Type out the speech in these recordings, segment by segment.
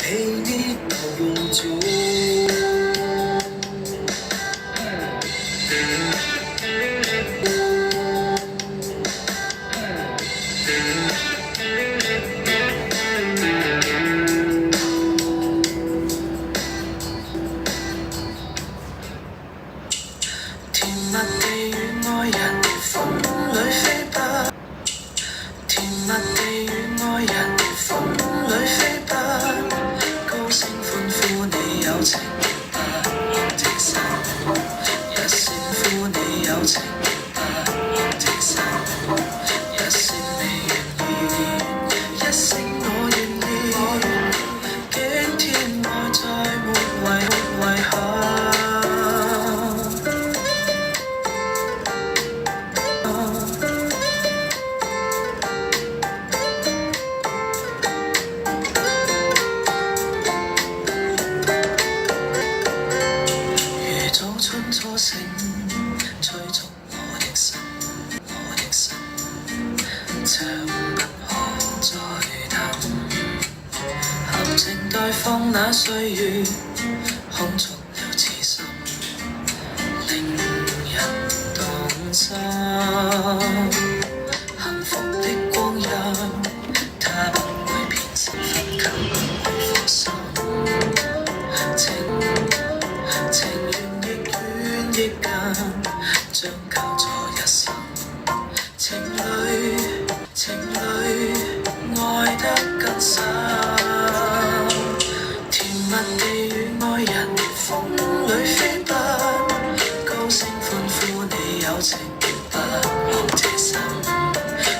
陪你到永久。甜蜜地與愛人風裏飛吧，甜蜜地與愛人風裏飛吧，高聲歡呼你有情吧，我這生一聲呼你有情吧，我這生一聲你願意，一聲我願意，驚天愛再沒遺憾。初醒，催促我的心，我的心，長不可再等。含情待放那歲月，空觸了痴心，令人動心。幸福的光陰，它不會變成分給愛火心。情緣亦近，將靠咗一生。情侶愛得更深，甜蜜地與愛人風裏飛吧，高聲歡呼你有情吧，我這心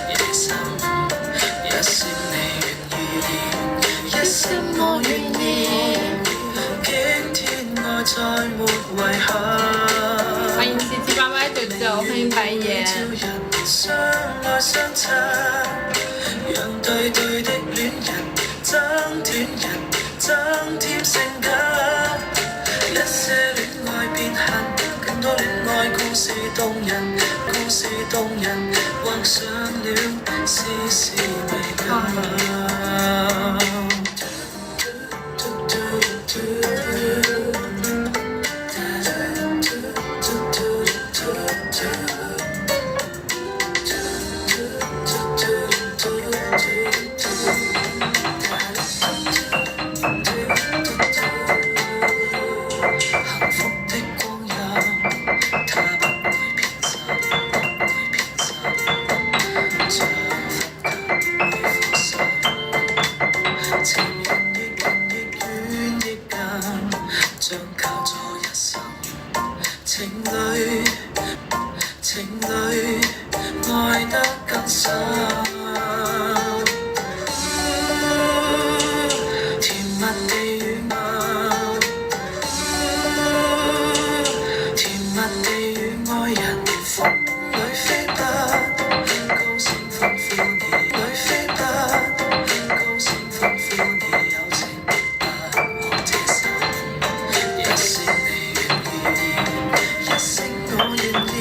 一心一聲你願意，一聲我願意，驚天愛再沒遺憾。歡迎778899，歡迎白眼。相愛相親，讓對對的戀人增添性格。一些戀愛變恨，更多戀愛故事動人，幻想了絲絲未夠。將靠咗一生，情侶愛得更深，甜蜜地與愛，甜蜜地與愛人風裏飛吧，高聲歡呼你裏飛吧，高聲歡呼你有情吧，我這心。一聲你願意，一聲我願意，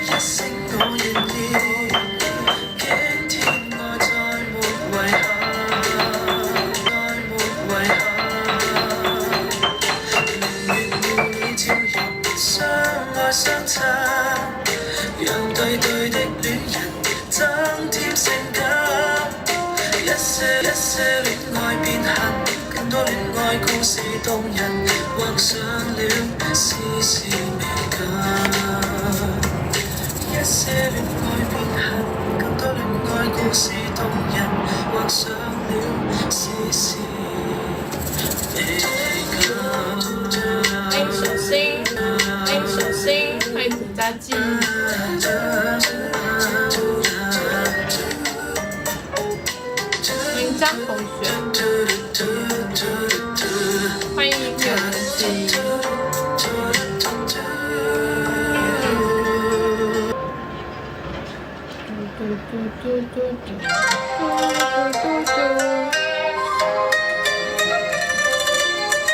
一聲我願意，驚天愛再沒遺憾，再沒遺憾。明月已照人相愛相親，讓對對的戀人增添性格。一些戀愛變恨，更多戀愛故事動人，幻想了絲絲未夠。一些戀愛變恨，更多戀愛故事動人，幻想了絲絲未夠。歡迎手心，歡迎手心，歡迎胡家俊。